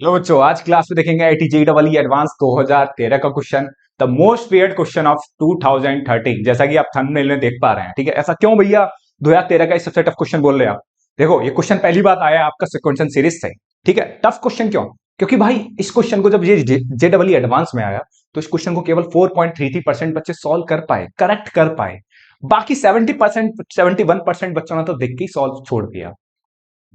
लो बच्चों, आज क्लास में देखेंगे आईटी जेईई एडवांस 2013 का question, the most feared question of 2013। जैसा कि आप थंबनेल में देख पा रहे हैं। ठीक है, ऐसा क्यों भैया 2013 का सबसे टफ क्वेश्चन बोल रहे हैं आप? देखो, ये क्वेश्चन पहली बात आया है आपका क्वेश्चन सीरीज से। ठीक है, टफ क्वेश्चन क्यों? क्योंकि भाई इस क्वेश्चन को जब ये जेईई एडवांस में आया तो इस क्वेश्चन को केवल 4.33% बच्चे सॉल्व कर पाए, करेक्ट कर पाए। बाकी 70% 71% बच्चों ने तो देख के ही सॉल्व छोड़ दिया।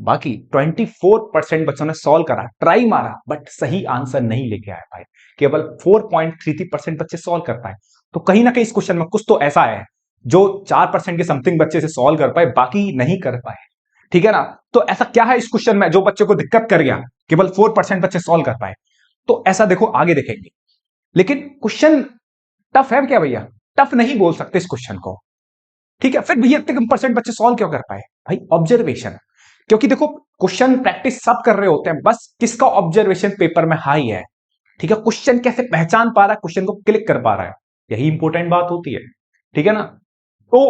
बाकी 24% बच्चों ने सॉल्व करा, ट्राई मारा, बट सही आंसर नहीं लेके आए भाई। केवल 4.33% बच्चे सॉल्व कर पाए। तो कहीं ना कहीं इस क्वेश्चन में कुछ तो ऐसा है जो 4% के समथिंग बच्चे से सॉल्व कर पाए, बाकी नहीं कर पाए। ठीक है ना? तो ऐसा क्या है इस क्वेश्चन में जो बच्चे को दिक्कत कर गया, केवल 4% बच्चे सॉल्व कर पाए? तो ऐसा देखो, आगे देखेंगे। लेकिन क्वेश्चन टफ है क्या भैया? टफ नहीं बोल सकते इस क्वेश्चन को। ठीक है, फिर भैया इतने कम परसेंट बच्चे सॉल्व क्यों कर पाए? भाई ऑब्जर्वेशन। क्योंकि देखो, क्वेश्चन प्रैक्टिस सब कर रहे होते हैं, बस किसका ऑब्जर्वेशन पेपर में हाई है। ठीक है, क्वेश्चन कैसे पहचान पा रहा है, क्वेश्चन को क्लिक कर पा रहा है, यही इंपॉर्टेंट बात होती है। ठीक है ना? तो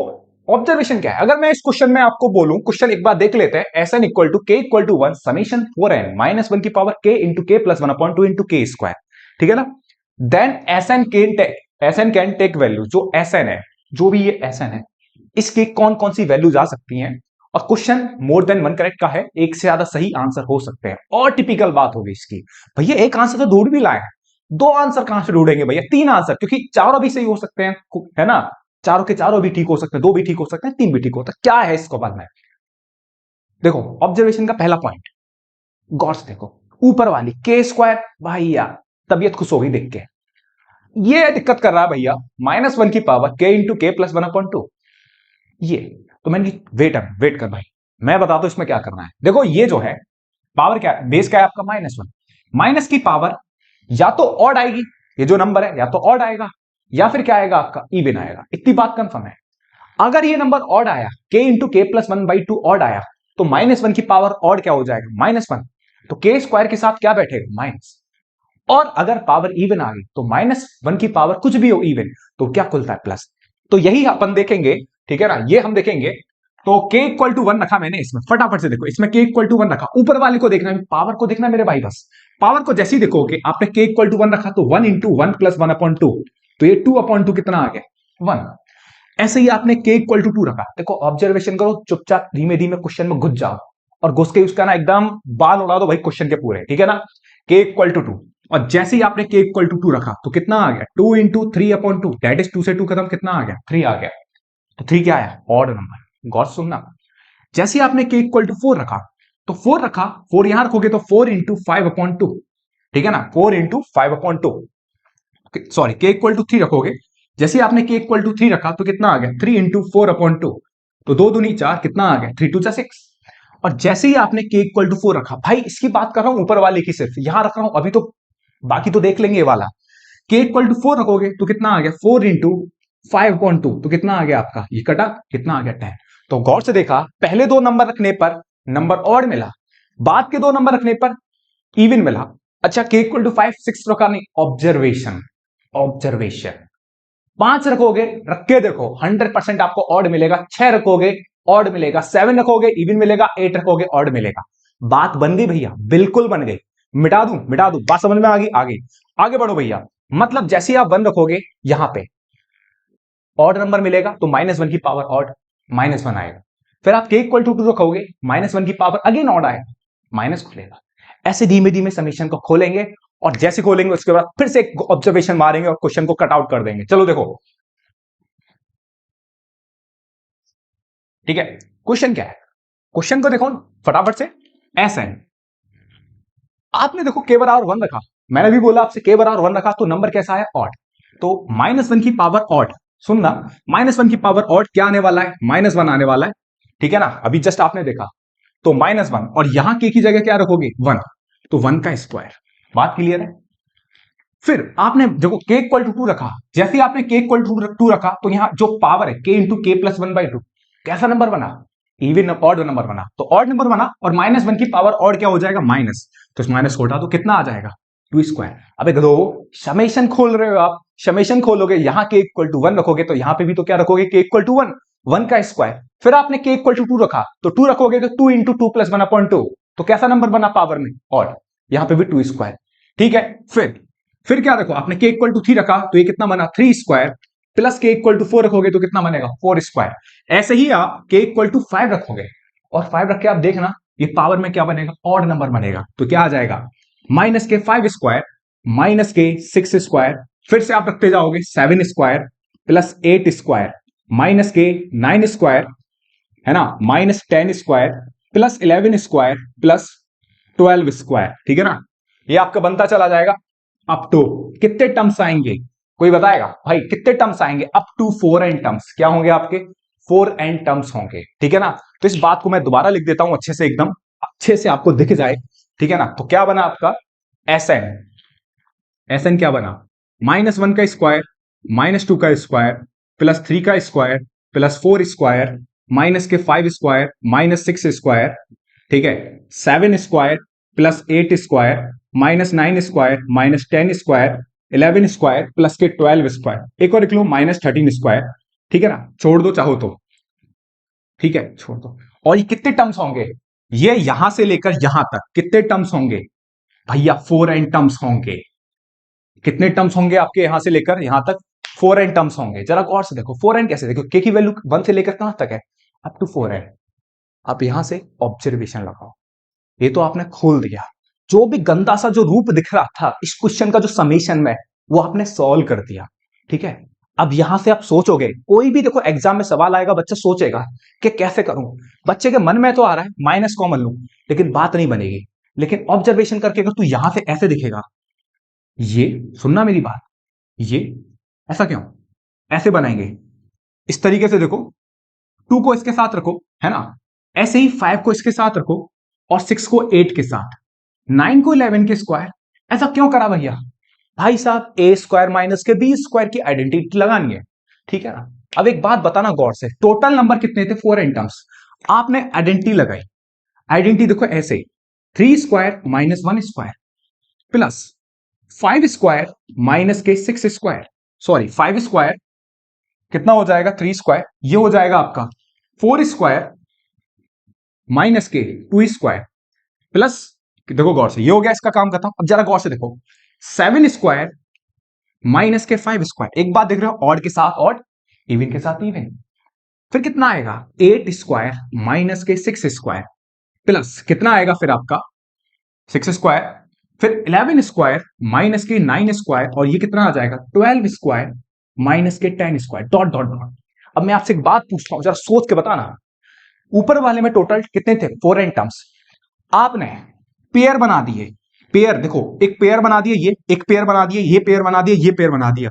ऑब्जर्वेशन क्या है? अगर मैं इस क्वेश्चन में आपको बोलूं, क्वेश्चन एक बार देख लेते हैं। S N equal to K equal to 1 summation 4n minus 1 की power k into K plus 1/2 into K square. ठीक है ना? Then S N can take value, जो एस एन है, जो भी ये एस एन है, इसके कौन कौन सी वैल्यूज आ सकती हैं। और question more than one correct का है, एक से ज्यादा सही आंसर हो सकते हैं। और टिपिकल बात होगी इसकी, भैया एक आंसर तो ढूंढ भी लाए हैं, दो आंसर कहां से ढूंढेंगे भैया? तीन आंसर, क्योंकि चारों भी सही हो सकते हैं, है ना? चारों के चारों भी ठीक हो सकते हैं, दो भी ठीक हो सकते हैं, तीन भी ठीक हो सकते हैं। क्या है इसको बाद में? देखो, ऑब्जर्वेशन का पहला पॉइंट गौर से देखो, ऊपर वाली के स्क्वायर, भैया तबीयत खुश होगी देख के। ये दिक्कत कर रहा है भैया, माइनस 1 की पावर के इंटू के प्लस 1/2। ये तो मैंने वेट कर भाई, मैं बताता हूं इसमें क्या करना है। देखो, ये जो है पावर क्या है, बेस क्या है आपका -1। माइनस की पावर या तो ऑड आएगी, ये जो नंबर है या तो ऑड आएगा, या फिर क्या आएगा आपका इवन आएगा। इतनी बात कंफर्म है। अगर ये नंबर ऑड आया, के इंटू के प्लस 1/2 ऑड आया, तो -1 की पावर ऑड क्या हो जाएगा, -1। तो के स्क्वायर के साथ क्या बैठेगा, माइनस। और अगर पावर इवन आ गई तो -1 की पावर कुछ भी हो इवन, तो क्या खुलता है, प्लस। तो यही अपन देखेंगे। ठीक है ना? ये हम देखेंगे। तो k इक्वल टू 1 रखा मैंने इसमें, फटाफट से देखो, इसमें k इक्वल टू 1 रखा। ऊपर वाले को देखना है, पावर को देखना है मेरे भाई। बस पावर को जैसे ही देखोगे, आपने k इक्वल टू 1 रखा तो 1 इंटू 1 प्लस 1/2, तो ये 2/2 कितना आ गया, 1। ऐसे ही आपने k इक्वल टू 2 रखा। देखो, ऑब्जर्वेशन करो, चुपचाप धीमे धीमे क्वेश्चन में घुस जाओ, और घुस के उसका ना एकदम बाल उड़ा दो भाई क्वेश्चन के पूरे। ठीक है ना? k इक्वल टू 2, और जैसे ही आपने k इक्वल टू 2 रखा तो कितना आ गया, 2 इंटू 3/2, दैट इज 2 से 2 खत्म, कितना आ गया, 3 आ गया। तो 3 क्या आया, ऑड नंबर। गौर सुनना, जैसे ही आपने k इक्वल टू 4 रखा, तो 4 रखा, 4 यहां रखोगे तो 4 इंटू 5/2। ठीक है ना? 4 into 5/2, sorry, k equal to 3 रखोगे। जैसे ही आपने k इक्वल टू 3 रखा तो कितना आ गया, 3 इंटू 4/2, तो 2 दूनी 4, कितना आ गया, 3 2 6। और जैसे ही आपने k इक्वल टू 4 रखा, भाई इसकी बात कर रहा हूं ऊपर वाले की, सिर्फ यहां रख रहा हूं अभी, तो बाकी तो देख लेंगे ये वाला। k इक्वल टू 4 रखोगे तो कितना आ गया, 4 इंटू 5/2, तो कितना आ गया आपका, ये कटा, कितना आ गया, 10। तो गौर से देखा, पहले दो नंबर रखने पर नंबर ऑड मिला, बाद के दो नंबर रखने पर इवन मिला। अच्छा, k इक्वल टू 5 6 रखा नहीं, ऑब्जर्वेशन। ऑब्जर्वेशन 5 रखोगे, रख के देखो, 100% आपको ऑड मिलेगा। 6 रखोगे, ऑड मिलेगा। 7 रखोगे, इवन मिलेगा। 8 रखोगे, ऑड मिलेगा। बात बन गई भैया, बिल्कुल बन गई। मिटा दूं, बात समझ में आ गई? आगे बढ़ो भैया। मतलब जैसे ही आप 1 रखोगे, यहां पे ऑड नंबर मिलेगा, तो -1 की पावर ऑड, -1 आएगा। फिर आप k इक्वल टू 2 रखोगे, -1 की पावर अगेन ऑड आएगा, माइनस खुलेगा। ऐसे धीमे धीमे समीशन को खोलेंगे, और जैसे खोलेंगे उसके बाद फिर से एक ऑब्जर्वेशन मारेंगे और क्वेश्चन को कट आउट कर देंगे। चलो देखो, ठीक है, क्वेश्चन क्या है, क्वेश्चन को देखो फटाफट से। एस एन, आपने देखो k बराबर 1 रखा, मैंने भी बोला आपसे k बराबर 1 रखा, तो नंबर कैसा है, ऑड। तो -1 की पावर ऑड, सुनना, -1 की पावर ऑड क्या आने वाला है, -1 आने वाला है। ठीक है ना? अभी जस्ट आपने देखा, तो -1, और यहां k की जगह क्या रखोगे, 1, तो 1 का स्क्वायर। बात क्लियर है? फिर आपने देखो k इक्वल टू 2 रखा, जैसे ही आपने k इक्वल टू 2 रखा, तो यहां जो पावर है k इंटू के प्लस 1/2, कैसा नंबर बना, इवन ऑड नंबर बना। तो ऑड नंबर बना, और -1 की पावर ऑड क्या हो जाएगा, माइनस। तो इस माइनस को हटा दो, कितना आ जाएगा, 2 स्क्वायर। अबे गधो, समेशन खोल रहे हो आप, समेशन खोलोगे, यहां k इक्वल टू 1 रखोगे, तो यहां पे भी तो क्या रखोगे, k इक्वल टू 1, 1 का स्क्वायर। फिर आपने k इक्वल टू 2 रखा, तो 2 रखोगे तो 2 इंटू 2 प्लस 1/2, तो कैसा नंबर बना पावर में, ऑड। यहां पे भी 2 स्क्वायर। ठीक है, फिर क्या देखो, आपने के इक्वल टू 3 रखा तो ये कितना बना 3 स्क्वायर, प्लस के इक्वल टू 4 रखोगे तो कितना बनेगा 4 स्क्वायर। ऐसे ही आप के इक्वल टू 5 रखोगे और 5 रख के आप देखना ये पावर में क्या बनेगा, ऑड नंबर बनेगा। तो क्या आ जाएगा, माइनस के 5 स्क्वायर माइनस के 6 स्क्वायर, फिर से आप रखते जाओगे 7 स्क्वायर प्लस 8 स्क्वायर माइनस के 9 स्क्वायर, है ना, minus 10 square plus 11 square plus 12 square. ठीक है ना, ये आपका बनता चला जाएगा अप टू कितने टर्म्स आएंगे, कोई बताएगा भाई कितने टर्म्स आएंगे, अप टू 4n टर्म्स। क्या होंगे आपके 4n टर्म्स होंगे। ठीक है ना, तो इस बात को मैं दोबारा लिख देता हूं अच्छे से, एकदम अच्छे से आपको दिख जाए। ठीक है ना, तो क्या बना आपका एस एन क्या बना, -1 का स्क्वायर -2 का स्क्वायर प्लस 3 का स्क्वायर प्लस 4 स्क्वायर माइनस के 5 स्क्वायर -6 स्क्वायर, ठीक है, 7 square plus 8 square -9 square -10 square 11 square plus के 12 स्क्वायर, एक और लिख लो -13 स्क्वायर। ठीक है ना, छोड़ दो चाहो तो, ठीक है छोड़ दो। और ये कितने टर्म्स होंगे, ये यहां से लेकर यहां तक कितने टर्म्स होंगे भैया, 4n टर्म्स होंगे। कितने टर्म्स होंगे आपके यहां से लेकर यहां तक, 4n टर्म्स होंगे। जरा गौर से देखो 4n कैसे, देखो के की वैल्यू 1 से लेकर कहां तक है, अप टू 4n। आप यहां से ऑब्जर्वेशन लगाओ, ये तो आपने खोल दिया, जो भी गंदा सा जो रूप दिख रहा था इस क्वेश्चन का जो समेशन में, वो आपने सॉल्व कर दिया। ठीक है, अब यहां से आप सोचोगे, कोई भी देखो एग्जाम में सवाल आएगा, बच्चा सोचेगा कि कैसे करूं, बच्चे के मन में तो आ रहा है माइनस कॉमन लूं, लेकिन बात नहीं बनेगी। लेकिन ऑब्जर्वेशन करके अगर तू यहां से ऐसे दिखेगा, ये सुनना मेरी बात, ये ऐसा क्यों, ऐसे बनाएंगे, इस तरीके से देखो, 2 को इसके साथ रखो, है ना, ऐसे ही 5 को इसके साथ रखो और 6 को 8 के साथ, 9 को 11 के स्क्वायर। ऐसा क्यों करा भैया, भाई साहब ए स्क्वायर माइनस के बी स्क्वायर की आइडेंटिटी लगानी है। ठीक है ना, अब एक बात बताना गौर से, टोटल नंबर कितने थे 4n टर्म्स, आपने आइडेंटिटी लगाई, आइडेंटिटी देखो ऐसे 3 square -1 square plus 5 square minus के 6 स्क्वायर, सॉरी 5 स्क्वायर कितना हो जाएगा 3 स्क्वायर, ये हो जाएगा आपका 4 स्क्वायर माइनस के 2 स्क्वायर प्लस, देखो गौर से, ये हो गया इसका काम खत्म। अब जरा गौर से देखो 7 स्क्वायर माइनस के 5 स्क्वायर, एक बात देख रहे हो, ऑड के साथ ऑड, इवन के साथ इवन, फिर कितना आएगा 8 स्क्वायर माइनस के 6 स्क्वायर प्लस कितना आएगा फिर आपका 6 स्क्वायर, फिर 11 स्क्वायर माइनस के 9 स्क्वायर, और ये कितना आ जाएगा 12 स्क्वायर माइनस के 10 स्क्वायर, डॉट डॉट डॉट। अब मैं आपसे एक बात पूछता हूं, जरा सोच के बताना, ऊपर वाले में टोटल कितने थे 4n टर्म्स, आपने पेयर बना दिए, पेयर देखो, एक पेयर बना दिए, ये एक पेयर बना दिए, ये पेयर बना दिए, ये पेयर बना दिया,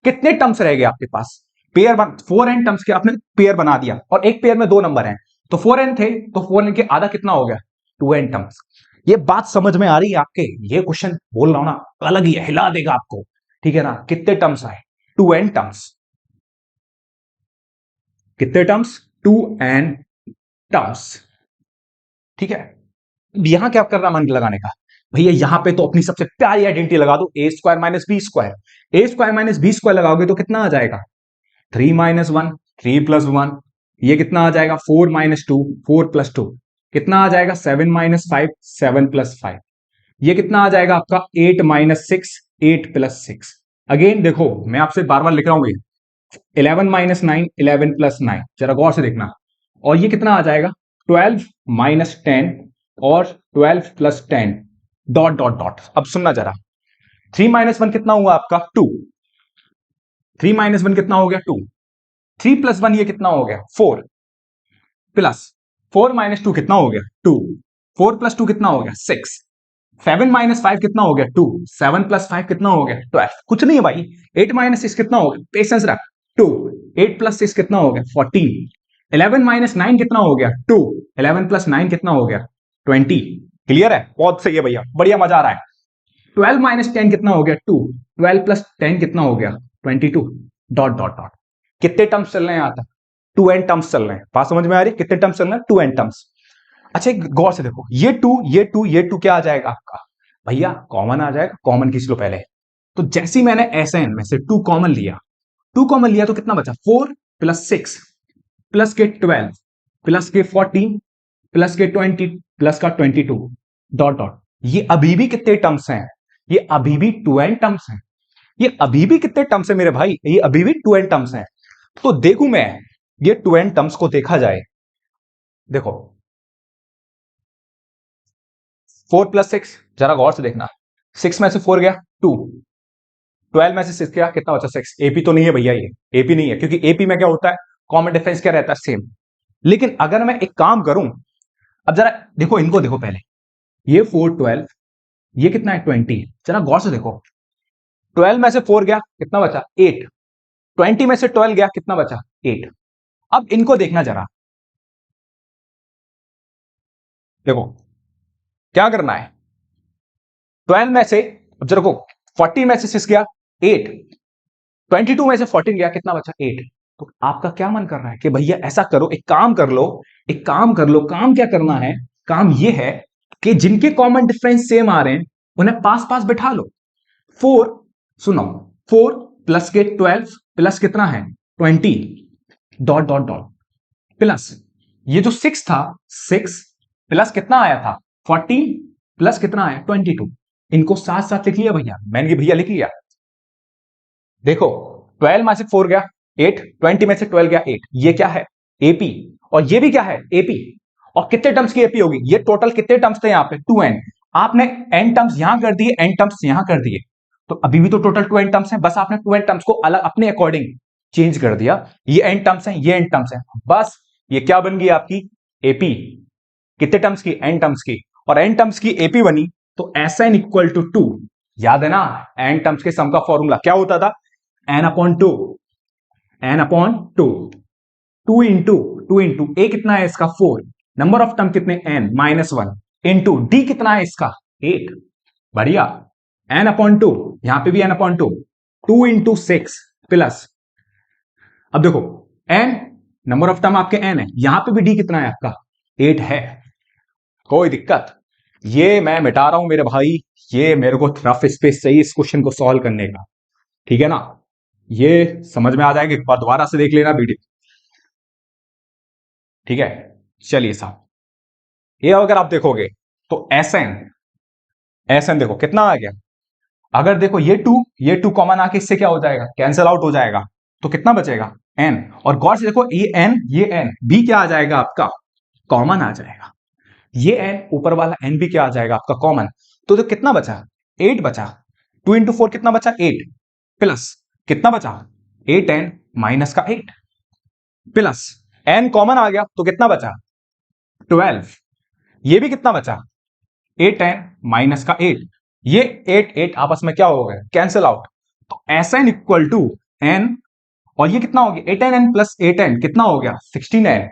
कितने टर्म्स रह गए आपके पास, पेयर 4n टर्म्स के आपने पेयर बना दिया, और एक पेयर में 2 नंबर हैं, तो 4n थे, तो 4n के आधा कितना हो गया 2n टर्म्स। ये बात समझ में आ रही है आपके, ये क्वेश्चन बोल रहा हूं ना, अलग ही हिला देगा आपको। ठीक है ना, कितने टर्म्स आए 2n टर्म्स, कितने टर्म्स 2n टर्म्स। ठीक है, यहां क्या करना मन लगाने का भैया, यहां पे तो अपनी सबसे प्यारी आइडेंटिटी लगा दो, ए स्क्वायर माइनस बी स्क्वायर, ए स्क्वायर माइनस बी स्क्वायर लगाओगे तो कितना आ जाएगा 3 - 1 3 + 1, ये कितना आ जाएगा 4 - 2 4 + 2, कितना आ जाएगा 7 - 5 7 + 5, ये कितना आ जाएगा आपका 8 - 6 8 + 6। अगेन देखो मैं आपसे बार बार लिख रहा हूं, ये 11 - 9 11 + 9, जरा गौर से देखना, और ये कितना आ जाएगा 12 - 10 और 12 + 10 डॉट डॉट डॉट। अब सुनना जरा, 3 - 1 कितना हुआ आपका 2, 3 - 1 कितना हो गया 2, 3 + 1 ये कितना हो गया 4 प्लस 4 - 2 कितना हो गया 2, 4 + 2 कितना हो गया 6, 7 - 5 कितना हो गया 2, 7 + 5 कितना हो गया 12, कुछ नहीं है भाई, 8 - 6 कितना हो गया, पेशेंस रख 2, 8 + 6 कितना हो गया 14, 11 - 9 कितना हो गया 2, 11 + 9 कितना हो गया 20। क्लियर है, बहुत सही है भैया, बढ़िया मजा आ रहा है। 12 - 10 कितना हो गया 2, 12 + 10 कितना हो गया 22 डॉट डॉट डॉट। कितने टर्म्स चल रहे हैं यहाँ तक 2n टर्म्स चल रहे हैं, बात समझ में आ रही है, कितने टर्म्स चल रहे हैं 2n टर्म्स। अच्छा एक गौर से देखो, ये 2 ये 2 ये 2 क्या आ जाएगा आपका भैया, कॉमन आ जाएगा, कॉमन खींच लो पहले। तो जैसे ही मैंने SN में से 2 कॉमन लिया, 2 कॉमन लिया तो कितना बचा 4 + 6 प्लस के 12 प्लस के 14 प्लस के 20 प्लस का 22 डॉट डॉट। ये अभी भी कितने टर्म्स हैं? ये अभी भी टू एन टर्म्स हैं। ये अभी भी कितने टर्म्स है मेरे भाई? ये अभी भी टू एन टर्म्स हैं। तो देखूं मैं, ये टू एन टर्म्स को देखा जाए, देखो 4 + 6, जरा गौर से देखना, 6 में से 4 गया 2, 12 में से 6 गया, कितना बचा 6। एपी तो नहीं है भैया, ये एपी नहीं है, क्योंकि एपी में क्या होता है, कॉमन डिफरेंस क्या रहता है, सेम। लेकिन अगर मैं एक काम करूं, अब जरा देखो, इनको देखो पहले, ये 4 12, ये कितना है 20, जरा गौर से देखो, 12 में से 4 गया, कितना बचा 8, 20 में से 12 गया, कितना बचा 8। अब इनको देखना जरा, देखो क्या करना है, 12 में से, अब जरा को 40 में से 6 गया 8, 22 में से 14 गया, कितना बचा 8। तो आपका क्या मन कर रहा है कि भैया ऐसा करो, एक काम कर लो, एक काम कर लो, काम क्या करना है, काम ये है कि जिनके कॉमन डिफरेंस सेम आ रहे हैं उन्हें पास पास बिठा लो। 4, सुनो, 4 प्लस के 12 प्लस कितना है 20, डॉट डॉट डॉट, प्लस ये जो 6 था, 6 प्लस कितना आया था 14 प्लस कितना आया 22, इनको साथ साथ लिख लिया भैया, मैंने भैया लिख लिया। देखो 12 में से 4 गया 8, 20 में से 12 गया 8, ये क्या है एपी, और ये भी क्या है एपी। और कितने टर्म्स की एपी होगी, ये टोटल कितने टर्म्स थे यहाँ पे 2n, आपने n टर्म्स यहां कर दिए, n टर्म्स यहां कर दिए, तो अभी भी तो टोटल 2n टर्म्स हैं, बस आपने 2n टर्म्स को अलग अपने अकॉर्डिंग चेंज कर दिया, ये n टर्म्स हैं, ये n टर्म्स हैं, बस ये क्या बन गई आपकी एपी, कितने टर्म्स की n टर्म्स की, और n टर्म्स की एपी बनी, तो Sn इक्वल टू 2, याद है ना n टर्म्स के सम का फॉर्मूला क्या होता था, n/2, n/2, 2 इंटू ए कितना है इसका 4, नंबर ऑफ टर्म कितने n -1, इंटू डी कितना है इसका 8, बढ़िया, n/2, यहां पे भी n/2, 2 इंटू 6 प्लस, अब देखो n नंबर ऑफ टर्म आपके n है, यहां पे भी डी कितना है आपका 8 है, कोई दिक्कत, ये मैं मिटा रहा हूं मेरे भाई, ये मेरे को रफ स्पेस चाहिए इस क्वेश्चन को सॉल्व करने का, ठीक है ना, ये समझ में आ जाएगा, एक बार दोबारा से देख लेना वीडियो, ठीक है। चलिए साहब, ये अगर आप देखोगे तो एस एन देखो कितना आ गया, अगर देखो ये टू कॉमन आके इससे क्या हो जाएगा, कैंसिल आउट हो जाएगा, तो कितना बचेगा एन, और गौर से देखो ये एन बी क्या आ जाएगा आपका कॉमन आ जाएगा, ये एन ऊपर वाला एन भी क्या आ जाएगा आपका कॉमन, तो कितना बचा 8 बचा, 2 इंटू 4 कितना बचा 8, प्लस कितना बचा 8n माइनस का 8, प्लस n कॉमन आ गया तो कितना बचा 12, ये भी कितना बचा 8n माइनस का 8, ये 8 आपस में क्या हो गया कैंसिल आउट, तो Sn इक्वल टू n, और ये कितना हो गया 8n प्लस 8n कितना हो गया 16n,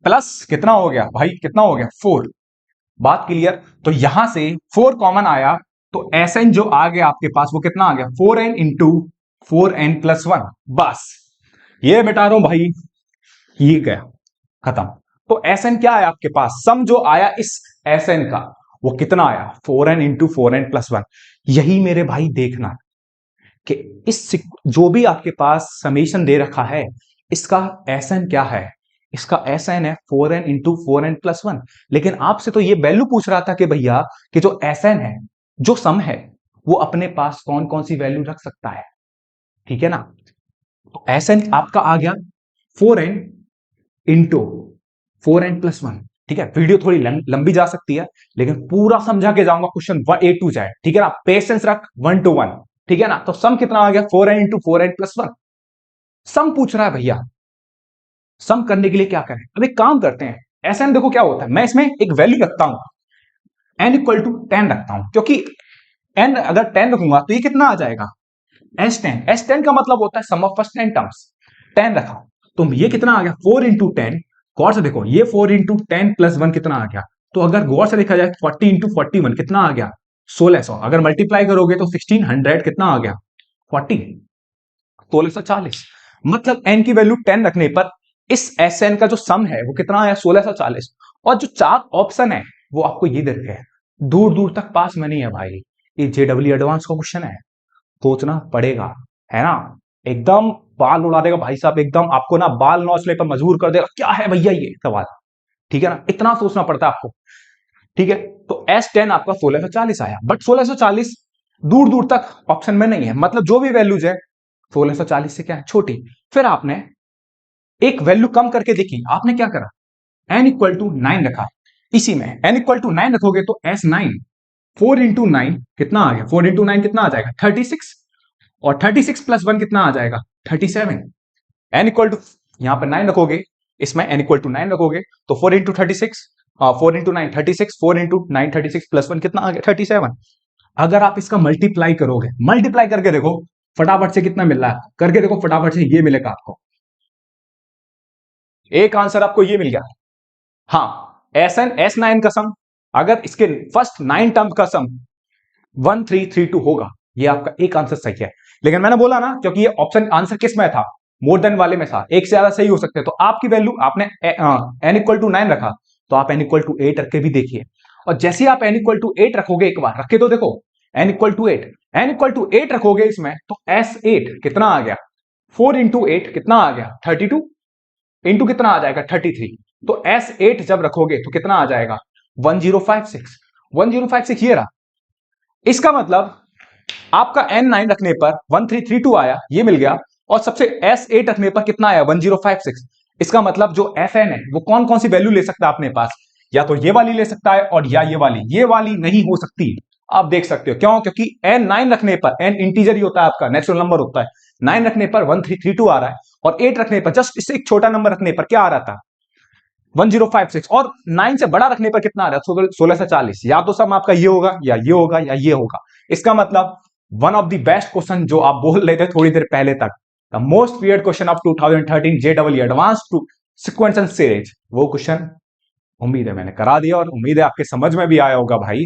प्लस कितना हो गया भाई, कितना हो गया 4, बात क्लियर। तो यहां से 4 कॉमन आया, तो Sn जो आ गया आपके पास वो कितना आ गया 4n इंटू 4n प्लस 1, बस ये मिटा रहा हूं भाई, ये गया खत्म। तो Sn क्या है आपके पास, सम जो आया इस Sn का वो कितना आया 4n इंटू 4n प्लस 1, यही मेरे भाई देखना कि इस जो भी आपके पास समेशन दे रखा है इसका Sn क्या है, इसका Sn है 4n इंटू 4n प्लस 1, लेकिन आपसे तो ये वैल्यू पूछ रहा था कि भैया कि जो Sn है, जो सम है, वो अपने पास कौन कौन सी वैल्यू रख सकता है, ठीक है ना। तो Sn आपका आ गया 4n इंटू 4n प्लस 1, ठीक है। वीडियो थोड़ी लंबी जा सकती है, लेकिन पूरा समझा के जाऊंगा, क्वेश्चन 1 A to Z, ठीक है ना, पेशेंस रख 1 to 1, ठीक है ना। तो सम कितना आ गया 4n इंटू 4n प्लस 1, सम पूछ रहा है भैया, सम करने के लिए क्या करें, अब एक काम करते हैं, Sn देखो क्या होता है, मैं इसमें एक वैल्यू रखता हूं n इक्वल टू 10 रखता हूं, क्योंकि n अगर 10 रखूंगा तो ये कितना आ जाएगा S10 का मतलब होता है सम ऑफ फर्स्ट 10 टर्म्स, 10 रखा, तो ये कितना आ गया 4 इंटू 10, गौर से देखो ये 4 इंटू 10 प्लस 1 कितना आ गया, तो अगर गौर से देखा जाए 40 इंटू 41 कितना आ गया 1600, अगर मल्टीप्लाई करोगे तो 1600 कितना आ गया 40, 1640, मतलब n की वैल्यू 10 रखने पर इस Sn का जो सम है वो कितना आया 1640, और जो चार ऑप्शन है वो आपको ये दे रखे हैं, दूर दूर तक पास में नहीं है भाई, ये JEE एडवांस का क्वेश्चन है, सोचना पड़ेगा, है ना, एकदम बाल उड़ा देगा भाई साहब, एकदम आपको ना बाल नौचने पर मजबूर कर देगा, क्या है भैया ये सवाल, ठीक है ना, इतना सोचना पड़ता है आपको। ठीक है, तो S10 आपका 1640 आया, बट 1640 दूर दूर तक ऑप्शन में नहीं है, मतलब जो भी वैल्यूज है 1640 से क्या है, छोटी। फिर आपने एक वैल्यू कम करके देखी, आपने क्या करा, n इक्वल टू 9 रखा। इसी में n इक्वल टू 9 रखोगे तो S9 4 इंटू 9 कितना आ गया, 4 इंटू 9 कितना आ जाएगा 36, और 36 प्लस 1 कितना आ जाएगा 37। n इक्वल टू यहां पर 9 रखोगे, इसमें n इक्वल टू 9 रखोगे तो 4 इंटू 36, 4 इंटू 9 36, 4 इंटू 9 36 प्लस 1 कितना आ गया 37। अगर आप इसका मल्टीप्लाई करोगे, मल्टीप्लाई करके देखो फटाफट से कितना मिल रहा है, करके देखो फटाफट से, ये मिलेगा आपको, एक आंसर आपको ये मिल गया। हाँ, S9 का सम, अगर इसके फर्स्ट 9 टर्म का सम 1332 होगा, ये आपका एक आंसर सही है। लेकिन मैंने बोला ना, क्योंकि ये ऑप्शन आंसर किस में था, मोर देन वाले में था, एक से ज्यादा सही हो सकते हैं, तो आपकी वैल्यू आपने n इक्वल टू 9 रखा, तो आप n इक्वल टू 8 रख के भी देखिए, और जैसे ही आप n इक्वल टू 8 रखोगे, एक बार रख के तो देखो, n equal to 8, n equal to 8 रखोगे इसमें, तो S8 कितना आ गया, 4 इंटू 8 कितना आ गया 32, इंटू कितना आ जाएगा 33, तो S8 जब रखोगे तो कितना आ जाएगा 1056, 1056 ये रहा। इसका मतलब आपका N9 रखने पर 1332 आया, ये मिल गया, और सबसे S8 रखने पर कितना आया 1056। इसका मतलब जो Fn है वो कौन कौन सी वैल्यू ले सकता है अपने पास, या तो ये वाली ले सकता है, और या ये वाली नहीं हो सकती। आप देख सकते हो क्यों, क्योंकि N9 रखने पर, N इंटीजर ही होता है आपका, नेचुरल नंबर होता है, 9 रखने पर 1332 आ रहा है, और 8 रखने पर, जस्ट इससे एक छोटा नंबर रखने पर क्या आ रहा था 1056, और 9 से बड़ा रखने पर कितना आ रहा है 1640। या तो सब आपका ये होगा, या ये होगा, या ये होगा। इसका मतलब one of the best question जो आप बोल रहे थे थोड़ी देर पहले तक, the most weird question of 2013 JEE advance to sequence and series, वो क्वेश्चन उम्मीद है मैंने करा दिया, और उम्मीद है आपके समझ में भी आया होगा भाई,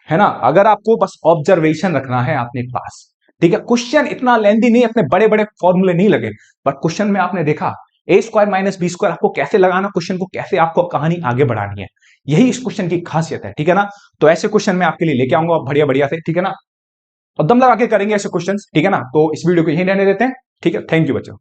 है ना। अगर आपको बस ऑब्जर्वेशन रखना है अपने पास, ठीक है, क्वेश्चन इतना लेंदी नहीं, इतने बड़े बड़े फॉर्मूले नहीं लगे, बट क्वेश्चन में आपने देखा a square minus B square आपको कैसे लगाना, क्वेश्चन को कैसे आपको कहानी आगे बढ़ानी है, यही इस क्वेश्चन की खासियत है, ठीक है ना। तो ऐसे क्वेश्चन मैं आपके लिए लेके आऊंगा बढ़िया बढ़िया से, ठीक है ना, और दम लगा के करेंगे ऐसे क्वेश्चन, ठीक है ना। तो इस वीडियो को यहीं रहने देते हैं, ठीक है, थैंक यू बच्चों।